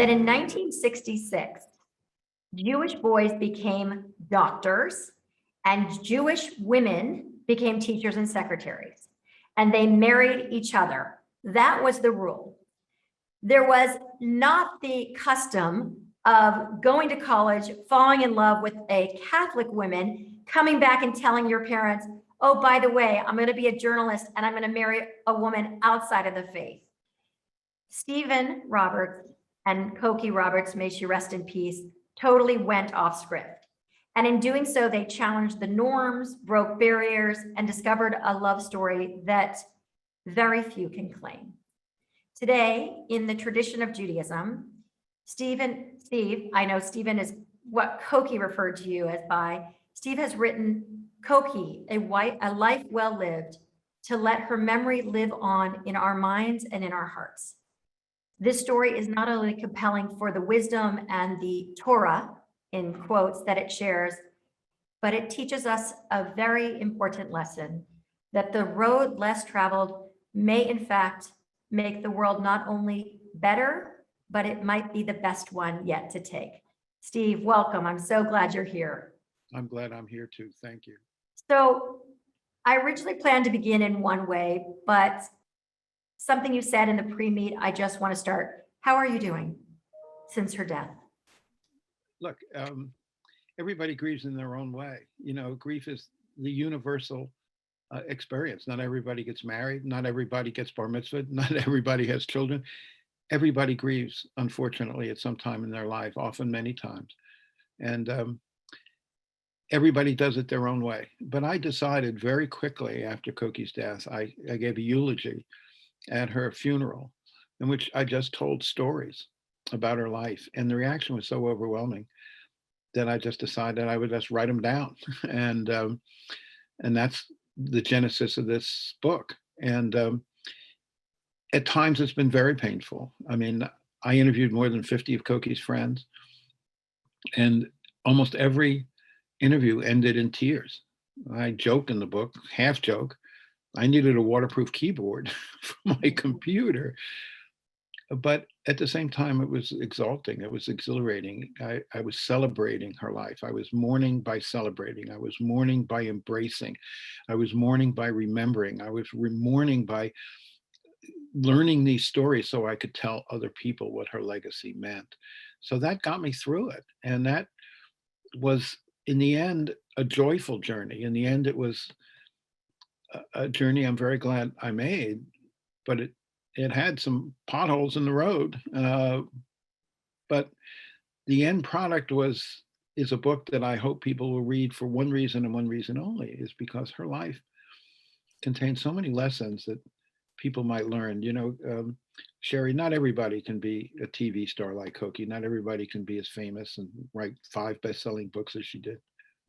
that in 1966, Jewish boys became doctors and Jewish women became teachers and secretaries, and they married each other. That was the rule. There was not the custom of going to college, falling in love with a Catholic woman, coming back and telling your parents, oh, by the way, I'm going to be a journalist and I'm going to marry a woman outside of the faith. Stephen Roberts and Cokie Roberts, may she rest in peace, totally went off script. And in doing so, they challenged the norms, broke barriers, and discovered a love story that very few can claim. Today, in the tradition of Judaism, Steve, I know Stephen is what Cokie referred to you as by, Steve has written Cokie, a life well lived, to let her memory live on in our minds and in our hearts. This story is not only compelling for the wisdom and the Torah, in quotes, that it shares, but it teaches us a very important lesson, that the road less traveled may in fact make the world not only better, but it might be the best one yet to take. Steve, welcome. I'm so glad you're here. I'm glad I'm here too. Thank you. So I originally planned to begin in one way, but something you said in the pre-meet, I just want to start. How are you doing since her death? Look, everybody grieves in their own way. You know, grief is the universal experience. Not everybody gets married. Not everybody gets bar mitzvah. Not everybody has children. Everybody grieves, unfortunately, at some time in their life, often many times. And everybody does it their own way. But I decided very quickly after Cokie's death, I gave a eulogy at her funeral in which I just told stories about her life. And the reaction was so overwhelming that I just decided I would just write them down. And that's the genesis of this book. And at times it's been very painful. I mean, I interviewed more than 50 of Cokie's friends, and almost every interview ended in tears. I joke in the book, half joke, I needed a waterproof keyboard for my computer. But at the same time, it was exalting. It was exhilarating. I was celebrating her life. I was mourning by celebrating. I was mourning by embracing. I was mourning by remembering. I was mourning by learning these stories so I could tell other people what her legacy meant. So that got me through it. And that was, in the end, a joyful journey. In the end, it was a journey I'm very glad I made, but it had some potholes in the road. But the end product is a book that I hope people will read for one reason and one reason only, is because her life contains so many lessons that people might learn. You know, Sherry, not everybody can be a TV star like Cokie. Not everybody can be as famous and write 5 best-selling books as she did.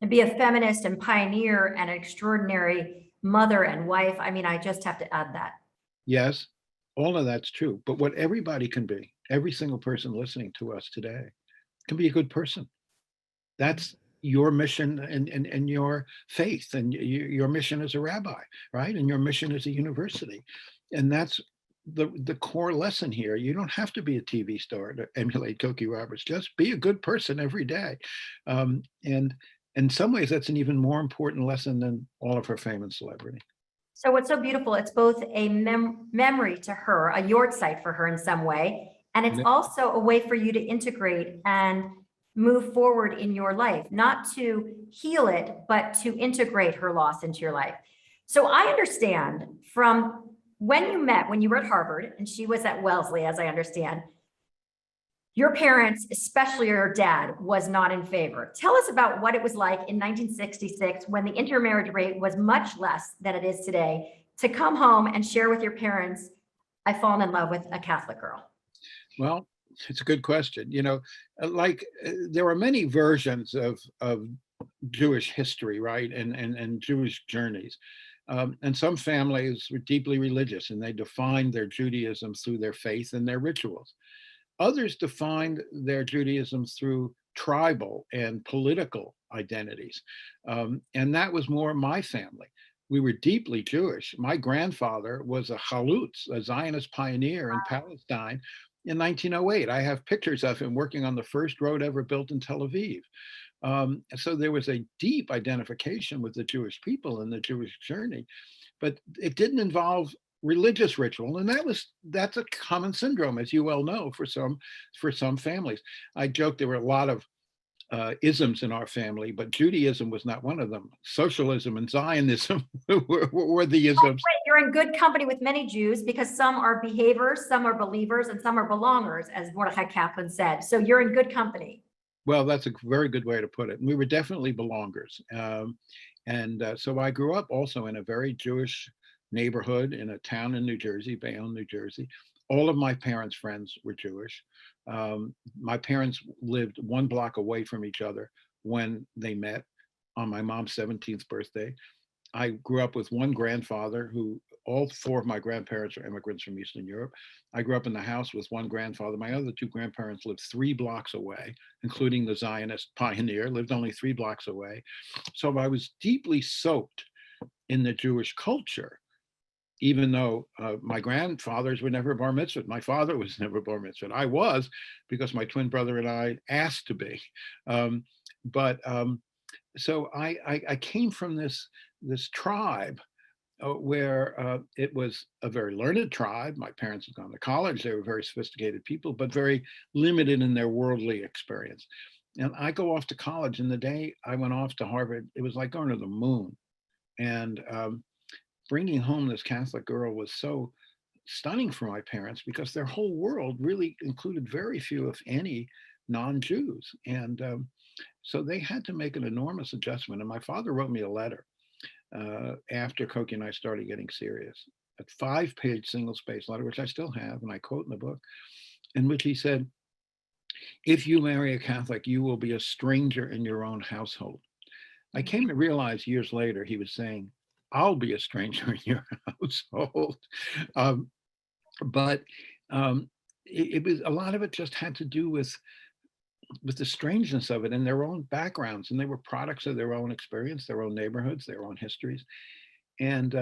And be a feminist and pioneer and an extraordinary mother and wife. I mean, I just have to add that. Yes, all of that's true. But what everybody can be, every single person listening to us today, can be a good person. That's your mission and your faith and your mission as a rabbi, right? And your mission as a university. And that's the core lesson here. You don't have to be a TV star to emulate Cokie Roberts. Just be a good person every day. And in some ways, that's an even more important lesson than all of her fame and celebrity. So what's so beautiful, it's both a memory to her, a yahrzeit for her in some way, and it's also a way for you to integrate and move forward in your life, not to heal it, but to integrate her loss into your life. So I understand from when you met, when you were at Harvard, and she was at Wellesley, as I understand, your parents, especially your dad, was not in favor. Tell us about what it was like in 1966 when the intermarriage rate was much less than it is today, to come home and share with your parents, I've fallen in love with a Catholic girl. Well, it's a good question. You know, there are many versions of Jewish history, right? And Jewish journeys. And some families were deeply religious and they defined their Judaism through their faith and their rituals. Others defined their Judaism through tribal and political identities. And that was more my family. We were deeply Jewish. My grandfather was a chalutz, a Zionist pioneer in Palestine, in 1908. I have pictures of him working on the first road ever built in Tel Aviv. So there was a deep identification with the Jewish people and the Jewish journey, but it didn't involve religious ritual, and that's a common syndrome, as you well know, for some families. I joke there were a lot of isms in our family, but Judaism was not one of them. Socialism and Zionism were the isms. You're in good company with many Jews because some are behaviors, some are believers, and some are belongers, as Mordecai Kaplan said. So you're in good company. Well, that's a very good way to put it. And we were definitely belongers. So I grew up also in a very Jewish neighborhood in a town in New Jersey, Bayonne, New Jersey. All of my parents' friends were Jewish. My parents lived one block away from each other when they met on my mom's 17th birthday. I grew up with one grandfather who all four of my grandparents are immigrants from Eastern Europe. I grew up in the house with one grandfather. My other two grandparents lived 3 blocks away, including the Zionist pioneer, lived only 3 blocks away. So I was deeply soaked in the Jewish culture, even though my grandfathers were never bar mitzvah. My father was never bar mitzvah. I was, because my twin brother and I asked to be. So I came from this tribe where it was a very learned tribe. My parents had gone to college. They were very sophisticated people, but very limited in their worldly experience. And I go off to college, and the day I went off to Harvard, it was like going to the moon. And bringing home this Catholic girl was so stunning for my parents because their whole world really included very few, if any, non-Jews. And so they had to make an enormous adjustment. And my father wrote me a letter after Cokie and I started getting serious, a 5-page single-space letter, which I still have, and I quote in the book, in which he said, "If you marry a Catholic, you will be a stranger in your own household." I came to realize years later he was saying, "I'll be a stranger in your household." Um, but it was, a lot of it just had to do with the strangeness of it and their own backgrounds, and they were products of their own experience, their own neighborhoods, their own histories. And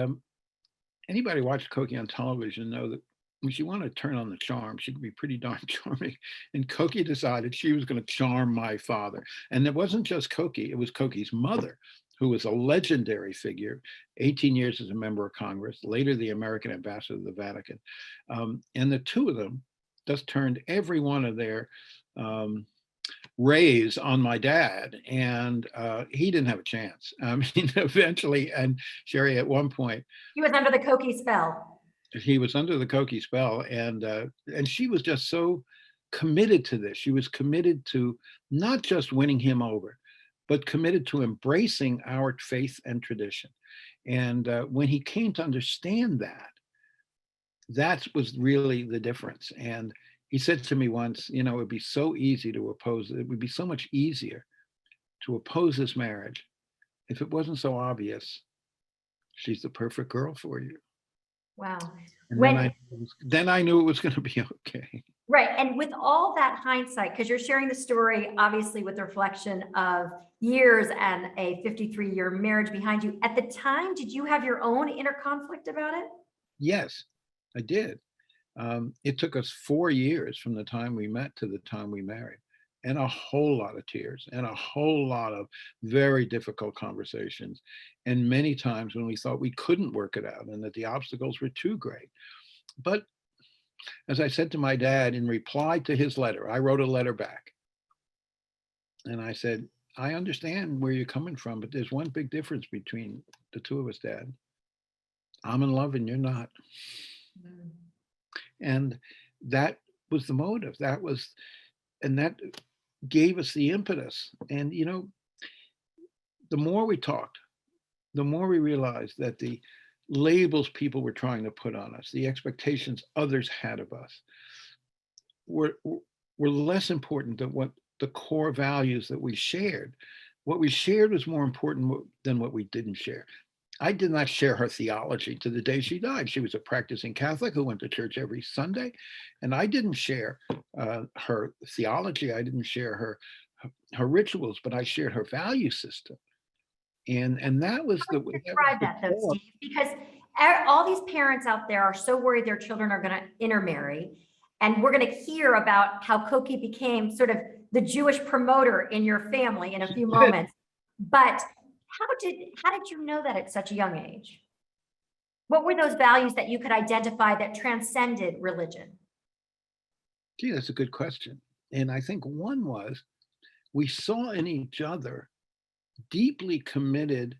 anybody watched Cokie on television know that when she wanted to turn on the charm, she could be pretty darn charming. And Cokie decided she was going to charm my father. And it wasn't just Cokie, it was Cokie's mother, who was a legendary figure, 18 years as a member of Congress, later the American ambassador to the Vatican. And the two of them just turned every one of their rays on my dad, and he didn't have a chance. I mean, eventually, and Sherry, at one point, He was under the Cokie spell. he was under the Cokie spell, and she was just so committed to this. She was committed to not just winning him over, but committed to embracing our faith and tradition. And when he came to understand that, that was really the difference. And he said to me once, you know, it'd be so easy to oppose, it would be so much easier to oppose this marriage if it wasn't so obvious she's the perfect girl for you. Wow. And then I knew it was going to be okay. Right. And with all that hindsight, because you're sharing the story, obviously, with the reflection of years and a 53-year marriage behind you, at the time, did you have your own inner conflict about it? Yes, I did. It took us 4 years from the time we met to the time we married, and a whole lot of tears and a whole lot of very difficult conversations. And many times when we thought we couldn't work it out and that the obstacles were too great. But as I said to my dad in reply to his letter, I wrote a letter back. And I said, I understand where you're coming from, but there's one big difference between the two of us, Dad. I'm in love and you're not. Mm. And that was the motive. And that gave us the impetus. And, you know, the more we talked, the more we realized that the labels people were trying to put on us, the expectations others had of us, were less important than what the core values that we shared. What we shared was more important than what we didn't share. I did not share her theology to the day she died. She was a practicing Catholic who went to church every Sunday, and I didn't share her theology. I didn't share her rituals, but I shared her value system. And that was the way. Describe that though, Steve, because all these parents out there are so worried their children are going to intermarry. And we're going to hear about how Cokie became sort of the Jewish promoter in your family in a few moments. But how did you know that at such a young age? What were those values that you could identify that transcended religion? Gee, that's a good question. And I think one was we saw in each other deeply committed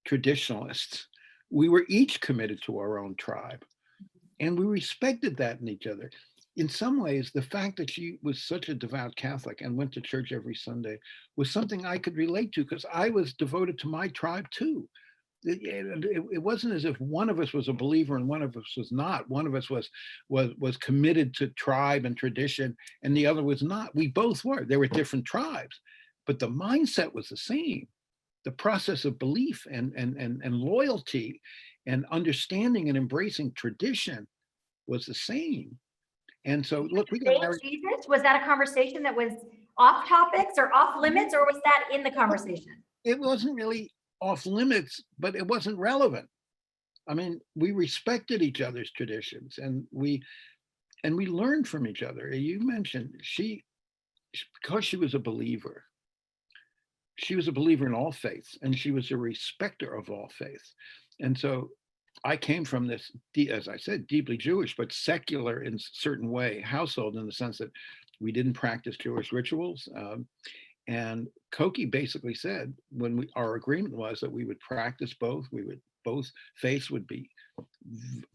traditionalists. We were each committed to our own tribe, and we respected that in each other. In some ways, the fact that she was such a devout Catholic and went to church every Sunday was something I could relate to because I was devoted to my tribe too. It wasn't as if one of us was a believer and one of us was not. One of us was committed to tribe and tradition, and the other was not. We both were. There were different tribes, but the mindset was the same. The process of belief and loyalty and understanding and embracing tradition was the same. And so, look, we got Faith, married. Jesus, was that a conversation that was off topics or off limits, or was that in the conversation? It wasn't really off limits, but it wasn't relevant. I mean, we respected each other's traditions, and we learned from each other. You mentioned because she was a believer. She was a believer in all faiths, and she was a respecter of all faiths. And so I came from this, as I said, deeply Jewish, but secular in a certain way household, in the sense that we didn't practice Jewish rituals. And Cokie basically said, our agreement was that we would practice both. Both faiths would be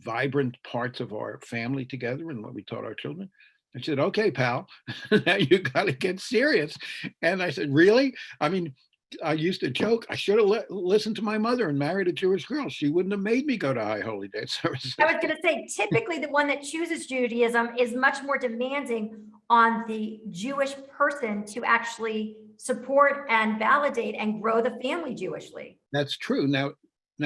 vibrant parts of our family together and what we taught our children. I said, okay, pal, now you got to get serious. And I said, really? I mean, I used to joke, I should have listened to my mother and married a Jewish girl. She wouldn't have made me go to High Holy Day services. I was going to say, typically the one that chooses Judaism is much more demanding on the Jewish person to actually support and validate and grow the family Jewishly. That's true. Now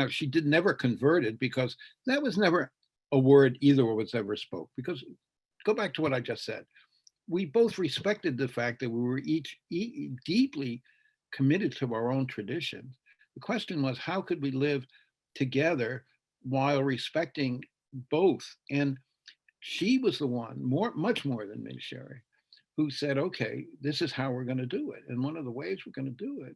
she never converted, because that was never a word either was ever spoke. Because go back to what I just said. We both respected the fact that we were each deeply committed to our own traditions. The question was, how could we live together while respecting both? And she was the one, much more than me, Sherry, who said, okay, this is how we're going to do it. And one of the ways we're going to do it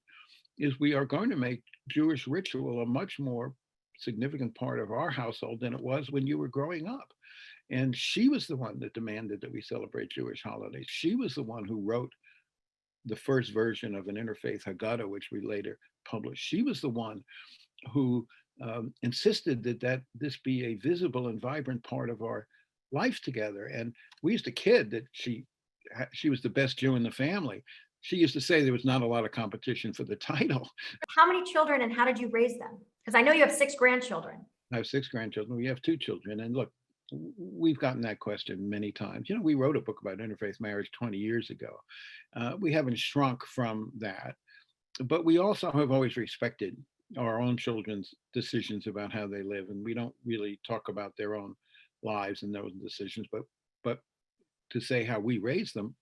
is we are going to make Jewish ritual a much more significant part of our household than it was when you were growing up. And she was the one that demanded that we celebrate Jewish holidays. She was the one who wrote the first version of an interfaith Haggadah, which we later published. She was the one who insisted that this be a visible and vibrant part of our life together. And we used to kid that she was the best Jew in the family. She used to say there was not a lot of competition for the title. How many children and how did you raise them? Because I know you have 6 grandchildren. I have 6 grandchildren. We have 2 children. And look, we've gotten that question many times. You know, we wrote a book about interfaith marriage 20 years ago. We haven't shrunk from that, but we also have always respected our own children's decisions about how they live. And we don't really talk about their own lives and those decisions, but to say how we raise them,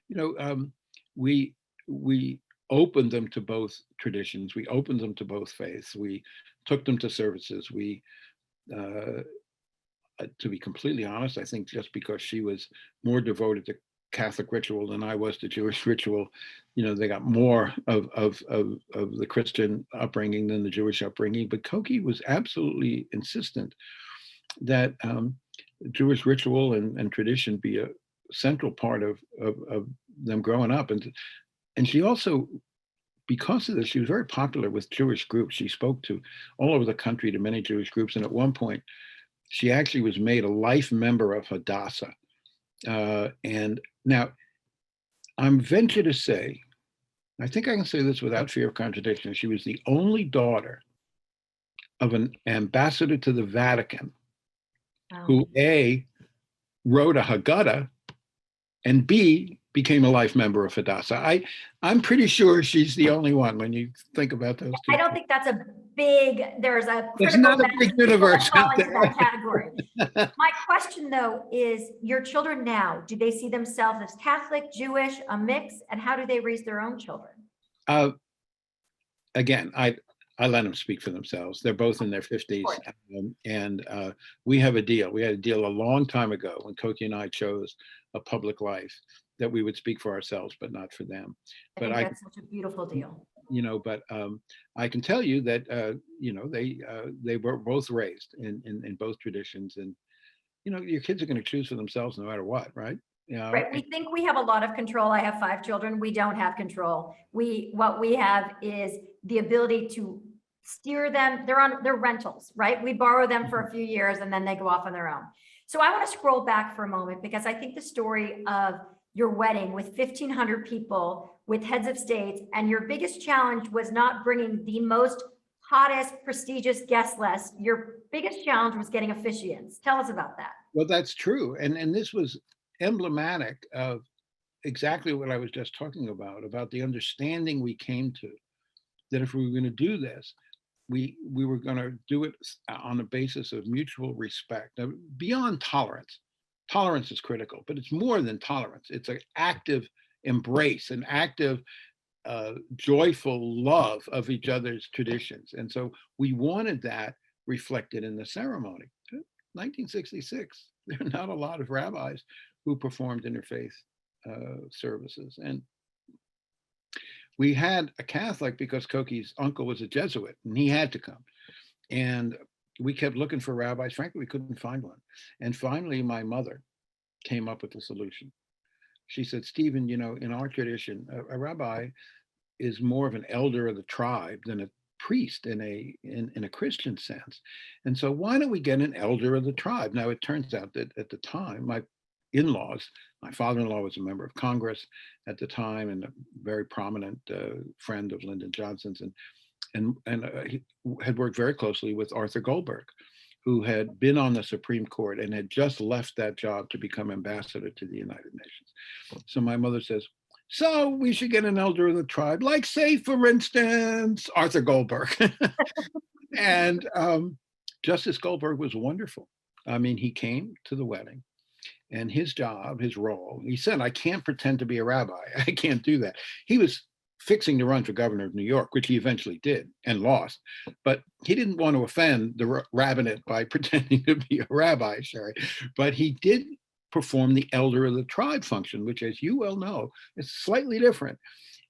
you know, we opened them to both traditions. We opened them to both faiths. We took them to services. To be completely honest, I think just because she was more devoted to Catholic ritual than I was to Jewish ritual, you know, they got more of the Christian upbringing than the Jewish upbringing. But Cokie was absolutely insistent that Jewish ritual and tradition be a central part of them growing up. And she also, because of this, she was very popular with Jewish groups. She spoke to all over the country to many Jewish groups. And at one point, she actually was made a life member of Hadassah. And now, I'm venture to say, I think I can say this without fear of contradiction, she was the only daughter of an ambassador to the Vatican who A, wrote a Haggadah, and B, became a life member of Hadassah. I'm pretty sure she's the only one when you think about those two. I don't think that's a big, there's a It's not a big universe fall out into there. that category. My question though is, your children now, do they see themselves as Catholic, Jewish, a mix, and how do they raise their own children? Again, I let them speak for themselves. They're both in their Of 50s. course. And we have a deal. We had a deal a long time ago when Cokie and I chose a public life that we would speak for ourselves, but not for them. I But think that's such a beautiful deal. but I can tell you that, they were both raised in both traditions. And, your kids are going to choose for themselves no matter what, right? Right. We think we have a lot of control. I have 5 children. We don't have control. What we have is the ability to steer them. They're rentals, right? We borrow them for a few years and then they go off on their own. So I want to scroll back for a moment because I think the story of your wedding with 1,500 people with heads of states, and your biggest challenge was not bringing the most hottest, prestigious guest list. Your biggest challenge was getting officiants. Tell us about that. Well, that's true. And this was emblematic of exactly what I was just talking about the understanding we came to, that if we were going to do this, we were going to do it on the basis of mutual respect. Now, beyond tolerance. Tolerance is critical, but it's more than tolerance. It's an active embrace, an active, joyful love of each other's traditions. And so we wanted that reflected in the ceremony. 1966, there are not a lot of rabbis who performed interfaith services. And we had a Catholic because Cokie's uncle was a Jesuit and he had to come. And we kept looking for rabbis. Frankly, we couldn't find one. And finally, my mother came up with a solution. She said, Stephen, in our tradition, a rabbi is more of an elder of the tribe than a priest in a Christian sense. And so why don't we get an elder of the tribe? Now, it turns out that at the time, my in-laws, my father-in-law was a member of Congress at the time and a very prominent friend of Lyndon Johnson's, and he had worked very closely with Arthur Goldberg, who had been on the Supreme Court and had just left that job to become ambassador to the United Nations. So my mother says, so we should get an elder of the tribe, like, say, for instance, Arthur Goldberg. And Justice Goldberg was wonderful. I mean, he came to the wedding, and his job, his role, he said, I can't pretend to be a rabbi. I can't do that. He was fixing to run for governor of New York, which he eventually did and lost. But he didn't want to offend the rabbinate by pretending to be a rabbi, Sherry. But he did perform the elder of the tribe function, which, as you well know, is slightly different.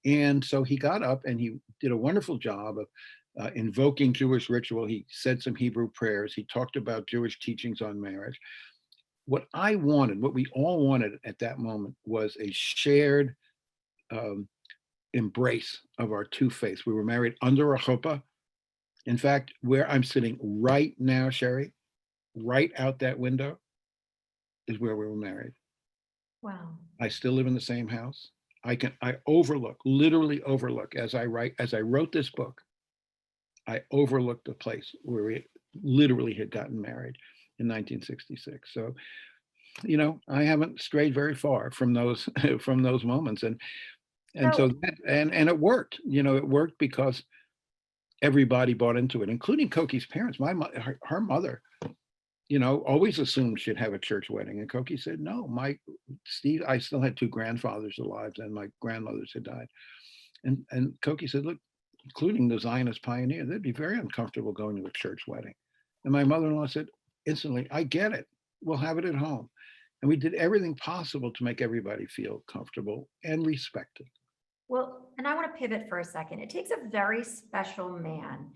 And so he got up and he did a wonderful job of invoking Jewish ritual. He said some Hebrew prayers. He talked about Jewish teachings on marriage. What I wanted, what we all wanted at that moment, was a shared embrace of our two faiths. We were married under a chuppah. In fact, where I'm sitting right now, Sherry, right out that window is where we were married. Wow. I still live in the same house. I overlook, literally overlook, as I wrote this book, I overlooked the place where we literally had gotten married in 1966. So, I haven't strayed very far from those from those moments. And So so and it worked. It worked because everybody bought into it, including Cokie's parents. Her mother, always assumed she'd have a church wedding. And Cokie said, no, Steve, I still had 2 grandfathers alive and my grandmothers had died. And Cokie said, look, including the Zionist pioneer, they'd be very uncomfortable going to a church wedding. And my mother-in-law said instantly, I get it. We'll have it at home. And we did everything possible to make everybody feel comfortable and respected. Well, and I want to pivot for a second. It takes a very special man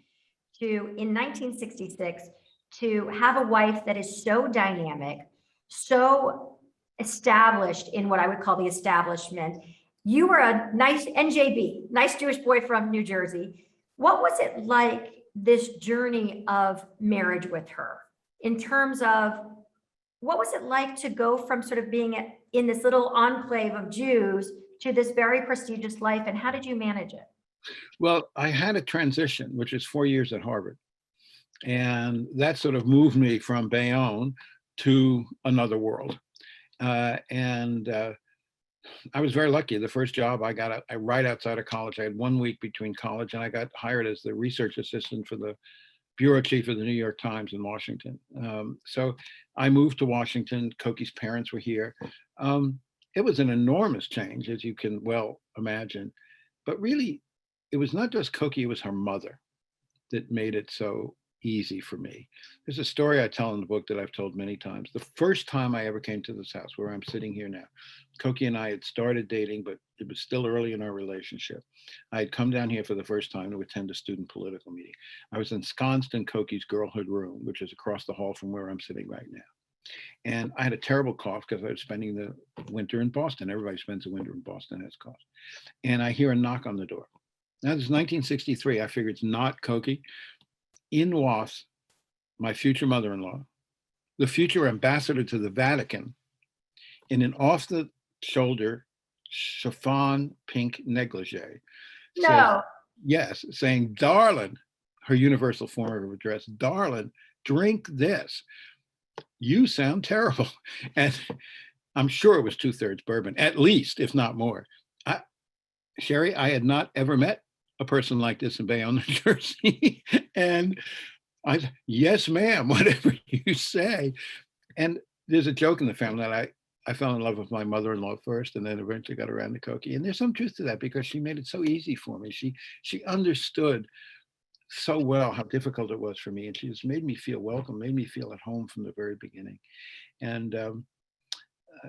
in 1966, to have a wife that is so dynamic, so established in what I would call the establishment. You were a nice NJB, nice Jewish boy from New Jersey. What was it like, this journey of marriage with her, in terms of what was it like to go from sort of being in this little enclave of Jews to this very prestigious life, and how did you manage it? Well, I had a transition, which is 4 years at Harvard. And that sort of moved me from Bayonne to another world. And I was very lucky. The first job I got right outside of college. I had 1 week between college, and I got hired as the research assistant for the bureau chief of the New York Times in Washington. So I moved to Washington. Cokie's parents were here. It was an enormous change, as you can well imagine. But really, it was not just Cokie, it was her mother that made it so easy for me. There's a story I tell in the book that I've told many times. The first time I ever came to this house where I'm sitting here now, Cokie and I had started dating, but it was still early in our relationship. I had come down here for the first time to attend a student political meeting. I was ensconced in Cokie's girlhood room, which is across the hall from where I'm sitting right now. And I had a terrible cough because I was spending the winter in Boston. Everybody spends the winter in Boston, has cough. And I hear a knock on the door. Now, this is 1963. I figure it's not Cokie. In walks my future mother-in-law, the future ambassador to the Vatican, in an off-the-shoulder chiffon pink negligee. Says, No, yes, saying, darling, her universal form of address, darling, drink this. You sound terrible. And I'm sure it was 2/3 bourbon, at least, if not more. Sherry, I had not ever met a person like this in Bayonne, New Jersey. And I said, yes, ma'am, whatever you say. And there's a joke in the family that I fell in love with my mother-in-law first and then eventually got around to Cokie. And there's some truth to that because she made it so easy for me. She understood so well how difficult it was for me. And she just made me feel welcome, made me feel at home from the very beginning. And,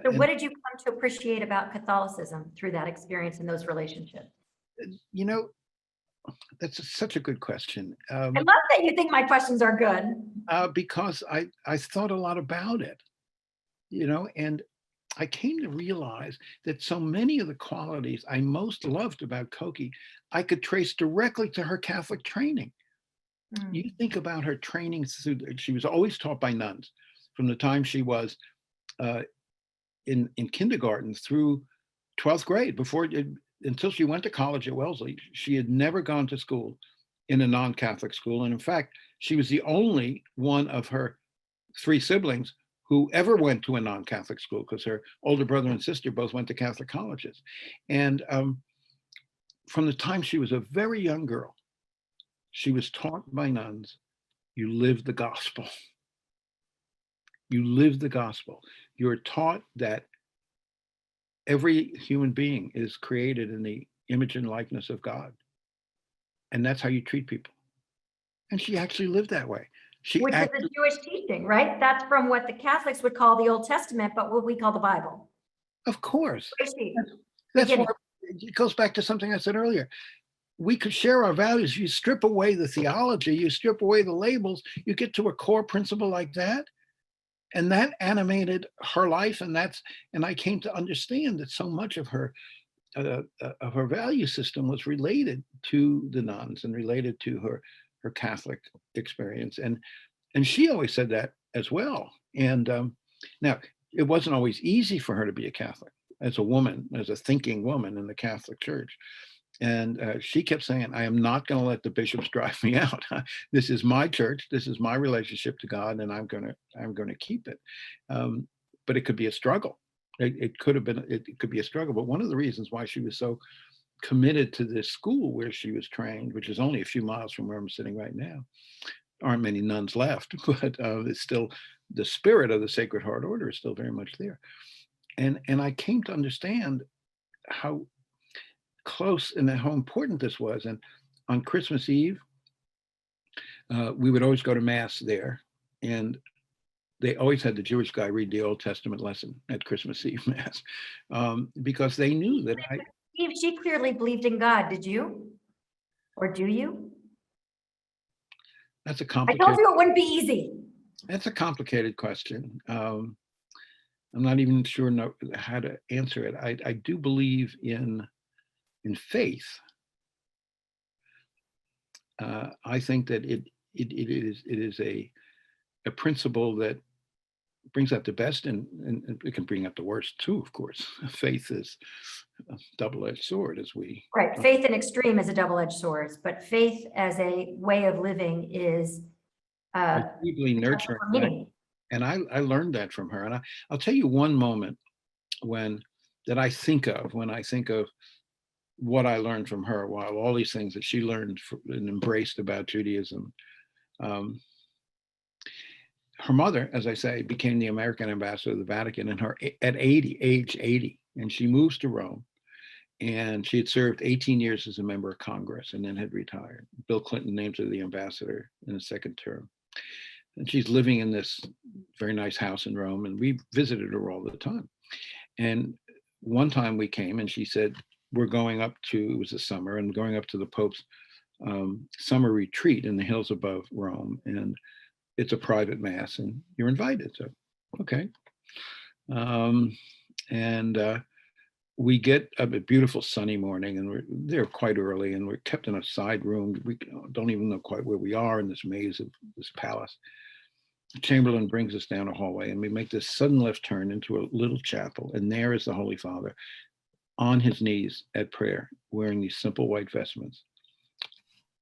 so what did you come to appreciate about Catholicism through that experience in those relationships? you know, that's such a good question. I love that you think my questions are good. Because I thought a lot about it, and I came to realize that so many of the qualities I most loved about Cokie, I could trace directly to her Catholic training. You think about her training she was always taught by nuns from the time she was in kindergarten through 12th grade until she went to college at Wellesley. She had never gone to school in a non-Catholic school. And in fact, she was the only one of her 3 siblings who ever went to a non-Catholic school because her older brother and sister both went to Catholic colleges. And from the time she was a very young girl, she was taught by nuns, you live the gospel. You live the gospel. You're taught that every human being is created in the image and likeness of God. And that's how you treat people. And she actually lived that way. Which is a Jewish teaching, right? That's from what the Catholics would call the Old Testament, but what we call the Bible. Of course. That's why it goes back to something I said earlier. We could share our values. You strip away the theology, you strip away the labels, you get to a core principle like that. And that animated her life. And I came to understand that so much of her value system was related to the nuns and related to her Catholic experience. And she always said that as well. And now it wasn't always easy for her to be a Catholic as a woman, as a thinking woman in the Catholic Church. And she kept saying, I am not going to let the bishops drive me out. This is my church. This is my relationship to God, and I'm going to keep it. But it could be a struggle. It could be a struggle. But one of the reasons why she was so committed to this school where she was trained, which is only a few miles from where I'm sitting right now, aren't many nuns left, but it's still the spirit of the Sacred Heart Order is still very much there. And I came to understand how close and how important this was. And on Christmas Eve, we would always go to Mass there. And they always had the Jewish guy read the Old Testament lesson at Christmas Eve Mass because they knew that she clearly believed in God. Did you? Or do you? That's a I complicated. told you it wouldn't be easy. That's a complicated question. I'm not even sure how to answer it. I do believe in faith. I think that it is a principle that brings out the best and it can bring out the worst too, of course. Faith is a double-edged sword, as we right. Faith in extreme is a double-edged sword, but faith as a way of living is deeply nurturing. And I learned that from her. And I'll tell you one moment that I think of when I think of what I learned from her, while all these things that she learned and embraced about Judaism. Her mother, as I say, became the American ambassador of the Vatican at age 80, and she moves to Rome. And she had served 18 years as a member of Congress and then had retired. Bill Clinton named her the ambassador in the second term. And she's living in this very nice house in Rome, and we visited her all the time. And one time we came and she said, we're going up to, it was the summer, and going up to the Pope's summer retreat in the hills above Rome. And it's a private mass and you're invited. So, okay. And we get up a beautiful sunny morning, and we're there quite early, and we're kept in a side room. We don't even know quite where we are in this maze of this palace. The Chamberlain brings us down a hallway, and we make this sudden left turn into a little chapel, and there is the Holy Father on his knees at prayer, wearing these simple white vestments.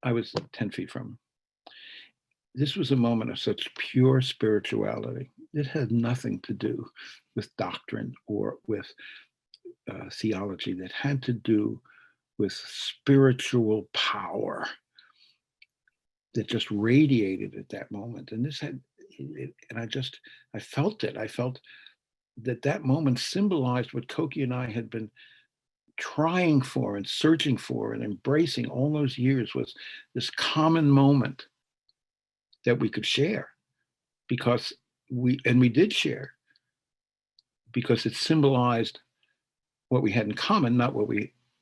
I was 10 feet from him. This was a moment of such pure spirituality. It had nothing to do with doctrine or with theology. That had to do with spiritual power that just radiated at that moment. And this had, and I felt it. I felt that moment symbolized what Cokie and I had been trying for and searching for and embracing all those years, was this common moment that we could share, because we did share, because it symbolized what we had in common, not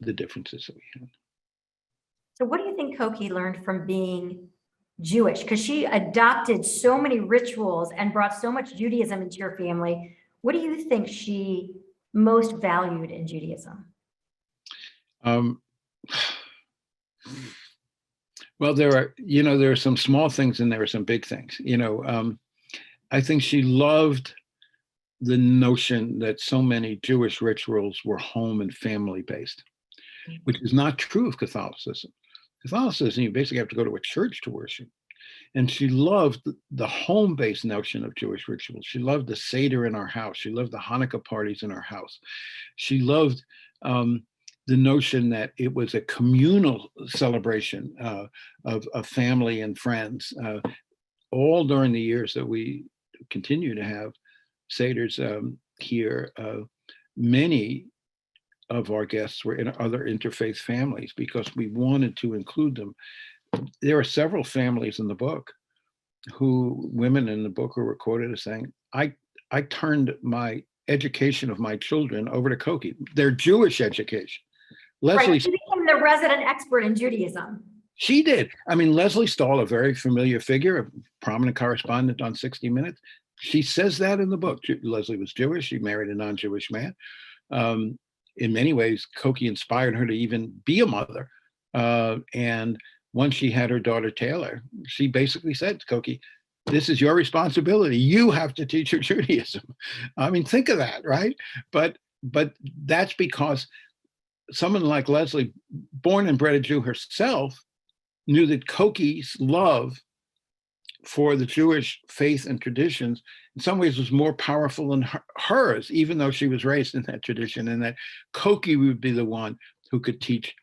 the differences that we had. So what do you think Cokie learned from being Jewish? Because she adopted so many rituals and brought so much Judaism into your family. What do you think she most valued in Judaism? Well, there are some small things and there are some big things. I think she loved the notion that so many Jewish rituals were home and family based, which is not true of Catholicism. Catholicism, you basically have to go to a church to worship. And she loved the home-based notion of Jewish rituals. She loved the Seder in our house. She loved the Hanukkah parties in our house. She loved the notion that it was a communal celebration of family and friends. All during the years that we continue to have Seders here, many of our guests were in other interfaith families because we wanted to include them. There are several families in the book women in the book who were quoted as saying, I turned my education of my children over to Cokie, their Jewish education. Leslie, right, she became the resident expert in Judaism. She did. I mean, Leslie Stahl, a very familiar figure, a prominent correspondent on 60 Minutes, she says that in the book. Leslie was Jewish. She married a non-Jewish man. In many ways, Cokie inspired her to even be a mother. And once she had her daughter, Taylor, she basically said to Cokie, this is your responsibility. You have to teach her Judaism. I mean, think of that, right? But that's because someone like Leslie, born and bred a Jew herself, knew that Cokie's love for the Jewish faith and traditions in some ways was more powerful than hers, even though she was raised in that tradition, and that Cokie would be the one who could teach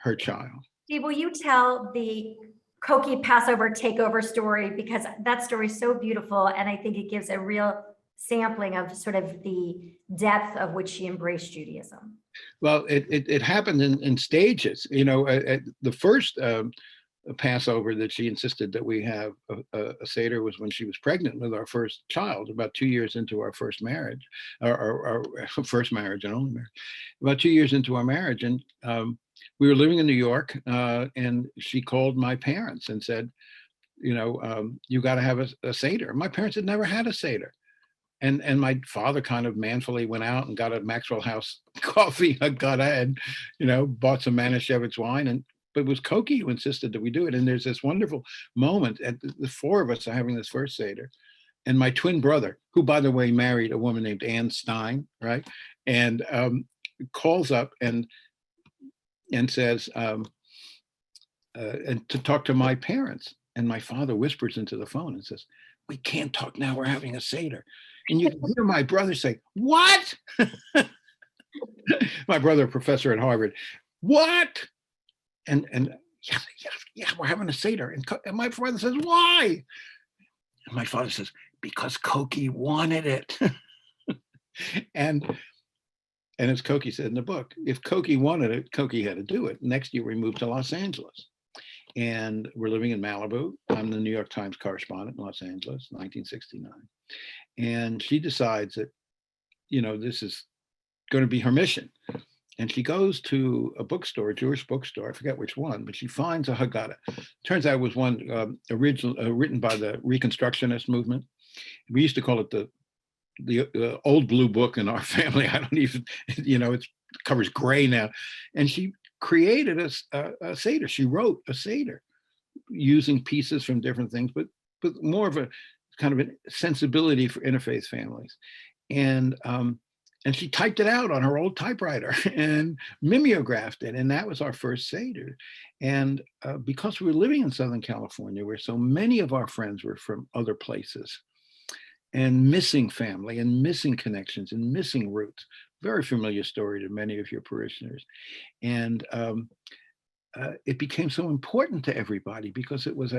her child. Steve, will you tell the Cokie Passover takeover story? Because that story is so beautiful, and I think it gives a real sampling of sort of the depth of which she embraced Judaism. Well, it happened in stages. The first Passover that she insisted that we have a Seder was when she was pregnant with our first child, about 2 years into our first marriage, our first marriage and only marriage, about 2 years into our marriage. And we were living in New York, and she called my parents and said, you got to have a Seder. My parents had never had a Seder. And my father kind of manfully went out and got a Maxwell House coffee, and bought some Manischewitz wine. But it was Cokie who insisted that we do it. And there's this wonderful moment, and the four of us are having this first Seder. And my twin brother, who, by the way, married a woman named Ann Stein, right? And calls up and says, and to talk to my parents. And my father whispers into the phone and says, we can't talk now, we're having a Seder. And you hear my brother say, what? My brother, a professor at Harvard, what? And yeah, we're having a Seder. And my father says, why? And my father says, because Cokie wanted it. And And as Cokie said in the book, if Cokie wanted it, Cokie had to do it. Next year, we moved to Los Angeles. And we're living in Malibu. I'm the New York Times correspondent in Los Angeles, 1969. And she decides that, this is going to be her mission. And she goes to a bookstore, a Jewish bookstore, I forget which one, but she finds a Haggadah. Turns out it was one written by the Reconstructionist movement. We used to call it the old blue book in our family. I don't even, it covers gray now. And she created a Seder. She wrote a Seder using pieces from different things, but more of a kind of a sensibility for interfaith families. And she typed it out on her old typewriter and mimeographed it. And that was our first Seder. And because we were living in Southern California, where so many of our friends were from other places and missing family and missing connections and missing roots, very familiar story to many of your parishioners. And it became so important to everybody because it was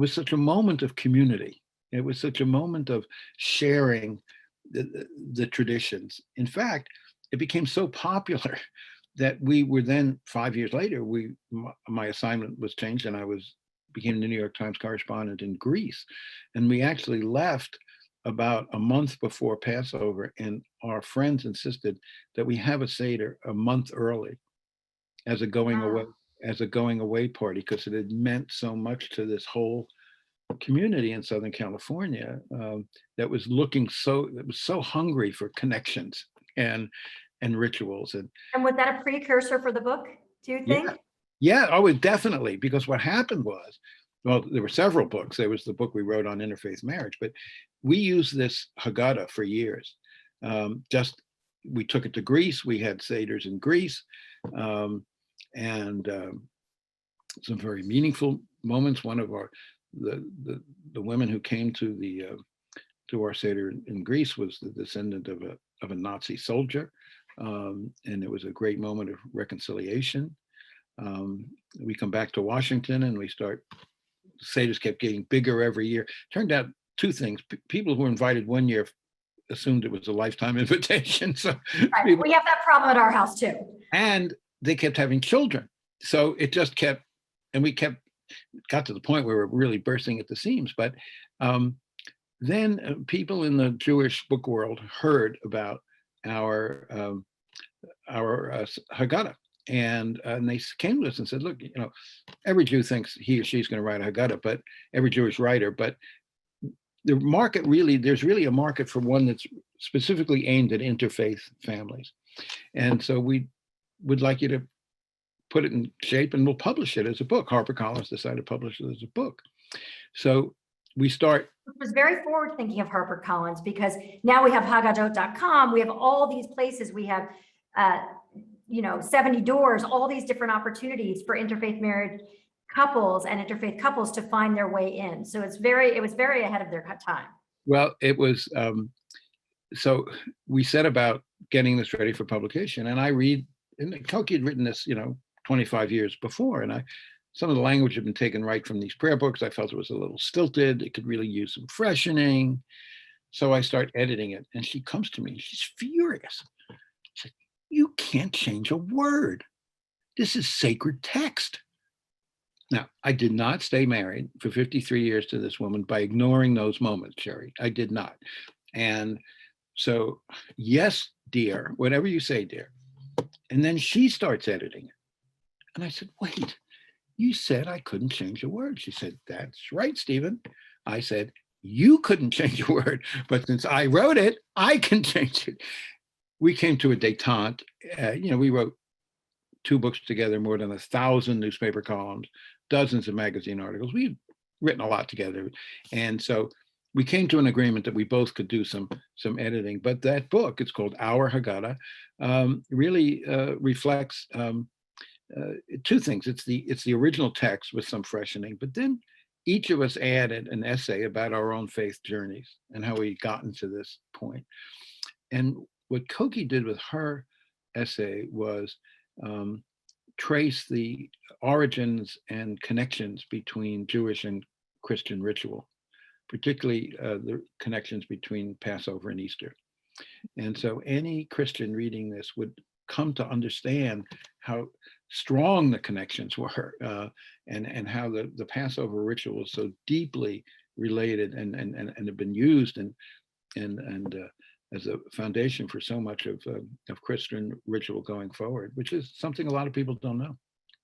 such a moment of community. It was such a moment of sharing the traditions. In fact, it became so popular that we were then 5 years later, my assignment was changed and I became the New York Times correspondent in Greece. And we actually left about a month before Passover, and our friends insisted that we have a Seder a month early as a going away party, because it had meant so much to this whole community in Southern California that was so hungry for connections and rituals. And was that a precursor for the book, do you think? Oh, definitely, because what happened was, well, there were several books. There was the book we wrote on interfaith marriage, but we used this Haggadah for years. We took it to Greece. We had Seders in Greece, and some very meaningful moments. One of the women who came to our Seder in Greece was the descendant of a Nazi soldier, and it was a great moment of reconciliation. We come back to Washington and Seders kept getting bigger every year. Turned out two things: people who were invited one year assumed it was a lifetime invitation. So right. We have that problem at our house too. And they kept having children, so it just kept, and we got to the point where we're really bursting at the seams. But then people in the Jewish book world heard about our Haggadah, and they came to us and said, "Look, every Jew thinks he or she's going to write a Haggadah, but every Jewish writer, but there's really a market for one that's specifically aimed at interfaith families, and so we would like you to put it in shape and we'll publish it as a book." HarperCollins decided to publish it as a book. So we start. It was very forward thinking of HarperCollins, because now we have Haggadot.com. We have all these places. We have, 70 doors, all these different opportunities for interfaith marriage couples and interfaith couples to find their way in. So it was very ahead of their time. Well, it was, so we set about getting this ready for publication, and Cokie had written this, 25 years before, and some of the language had been taken right from these prayer books. I felt it was a little stilted. It could really use some freshening. So I start editing it, and she comes to me, she's furious. She said, "You can't change a word. This is sacred text." Now, I did not stay married for 53 years to this woman by ignoring those moments, Sherry. I did not. And so, yes, dear, whatever you say, dear. And then she starts editing it. And I said, "Wait, you said I couldn't change a word." She said, "That's right, Stephen." I said, "You couldn't change a word, but since I wrote it, I can change it." We came to a detente. We wrote 2 books together, more than 1,000 newspaper columns, dozens of magazine articles. We'd written a lot together. And so we came to an agreement that we both could do some editing. But that book, it's called Our Haggadah, really reflects 2 things. It's the original text with some freshening, but then each of us added an essay about our own faith journeys and how we gotten to this point. And what Cokie did with her essay was trace the origins and connections between Jewish and Christian ritual, particularly the connections between Passover and Easter. And so any Christian reading this would come to understand how strong the connections were, and how the Passover ritual was so deeply related and have been used and as a foundation for so much of Christian ritual going forward, which is something a lot of people don't know.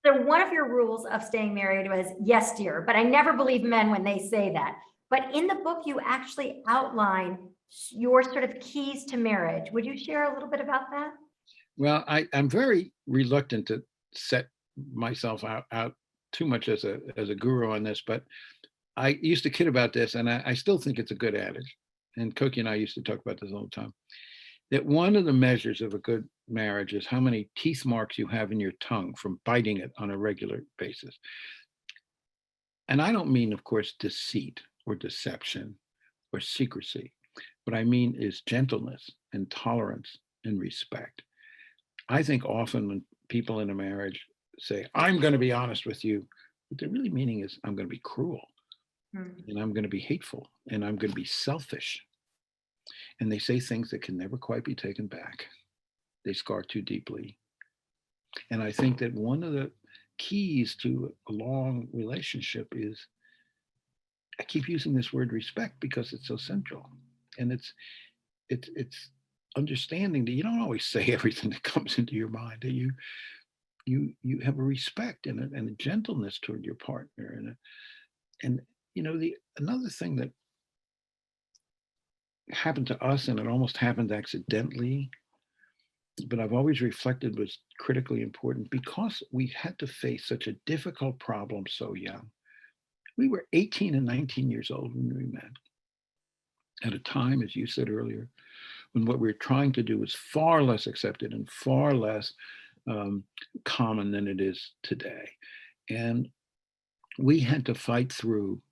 So one of your rules of staying married was yes, dear, but I never believe men when they say that. But in the book, you actually outline your sort of keys to marriage. Would you share a little bit about that? Well, I'm very reluctant to set myself out too much as a guru on this, but I used to kid about this, and I still think it's a good adage. And Cokie and I used to talk about this all the time. That one of the measures of a good marriage is how many teeth marks you have in your tongue from biting it on a regular basis. And I don't mean, of course, deceit or deception or secrecy. What I mean is gentleness and tolerance and respect. I think often when people in a marriage say, I'm going to be honest with you, what they're really meaning is, I'm going to be cruel, and I'm going to be hateful, and I'm going to be selfish. And they say things that can never quite be taken back. They scar too deeply. And I think that one of the keys to a long relationship is, I keep using this word respect because it's so central. And it's understanding that you don't always say everything that comes into your mind, that you have a respect and a gentleness toward your partner. And the another thing that happened to us, and it almost happened accidentally, but I've always reflected was critically important, because we had to face such a difficult problem so young. We were 18 and 19 years old when we met, at a time, as you said earlier, when what we were trying to do was far less accepted and far less common than it is today. And we had to fight through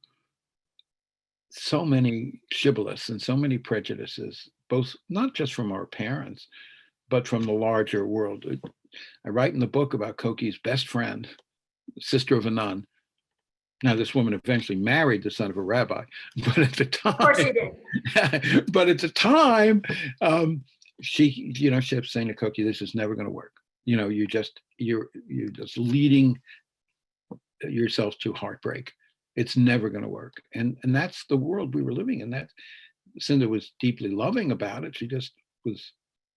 so many shibboleths and so many prejudices, both not just from our parents, but from the larger world. I write in the book about Cokie's best friend, sister of a nun. Now, this woman eventually married the son of a rabbi, but at the time, Of course you did. but at the time, she kept saying to Cokie, "This is never going to work. You're just leading yourself to heartbreak. It's never going to work." And that's the world we were living in. That Cinda was deeply loving about it. She just was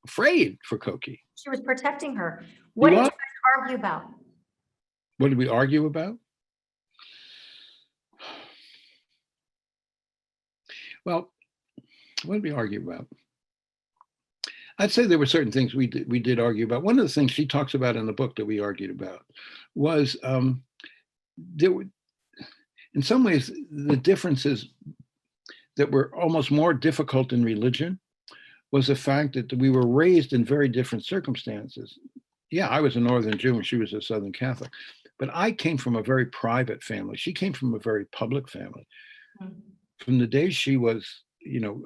afraid for Cokie. She was protecting her. What did you guys argue about? What did we argue about? Well, what did we argue about? I'd say there were certain things we did argue about. One of the things she talks about in the book that we argued about was there were, in some ways, the differences that were almost more difficult in religion was the fact that we were raised in very different circumstances. Yeah, I was a Northern Jew and she was a Southern Catholic, but I came from a very private family. She came from a very public family. From the day she was,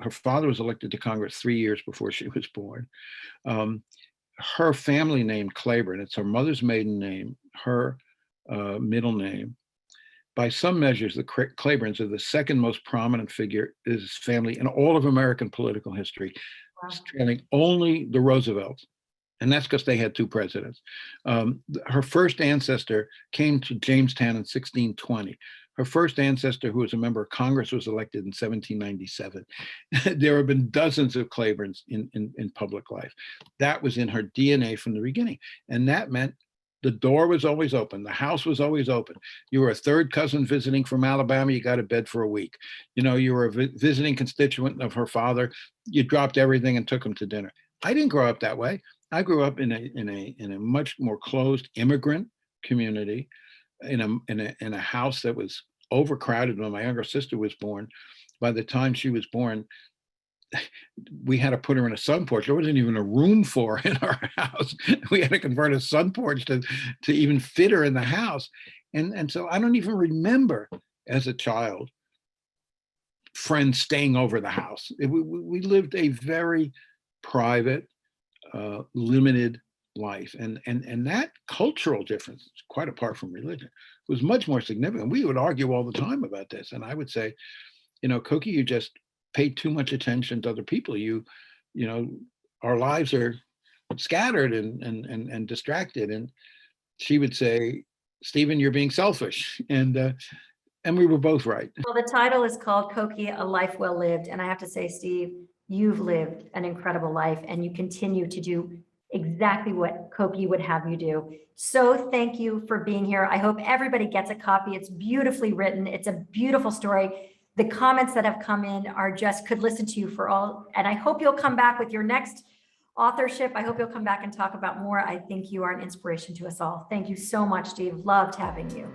her father was elected to Congress 3 years before she was born. Her family name Claiborne, it's her mother's maiden name, her middle name. By some measures, the Claibornes are the second most prominent figure in his family in all of American political history, trailing only the Roosevelts. And that's because they had two presidents. Her first ancestor came to Jamestown in 1620. Her first ancestor, who was a member of Congress, was elected in 1797. There have been dozens of Claibornes in public life. That was in her DNA from the beginning. And that meant the door was always open. The house was always open. You were a third cousin visiting from Alabama, you got a bed for a week. You were a visiting constituent of her father, you dropped everything and took him to dinner. I didn't grow up that way. I grew up in a much more closed immigrant community, in a house that was overcrowded when my younger sister was born. By the time she was born, we had to put her in a sun porch. There wasn't even a room for her in our house. We had to convert a sun porch to even fit her in the house. And so I don't even remember as a child friends staying over the house. We lived a very private, limited life. And that cultural difference, quite apart from religion, was much more significant. We would argue all the time about this. And I would say, Cokie, you just paid too much attention to other people. You you know, our lives are scattered and distracted. And she would say, Stephen, you're being selfish. And we were both right. Well, the title is called Cokie, A Life Well Lived. And I have to say, Steve, you've lived an incredible life and you continue to do exactly what Cokie would have you do. So thank you for being here. I hope everybody gets a copy. It's beautifully written. It's a beautiful story. The comments that have come in are just could listen to you for all. And I hope you'll come back with your next authorship. I hope you'll come back and talk about more. I think you are an inspiration to us all. Thank you so much, Steve. Loved having you.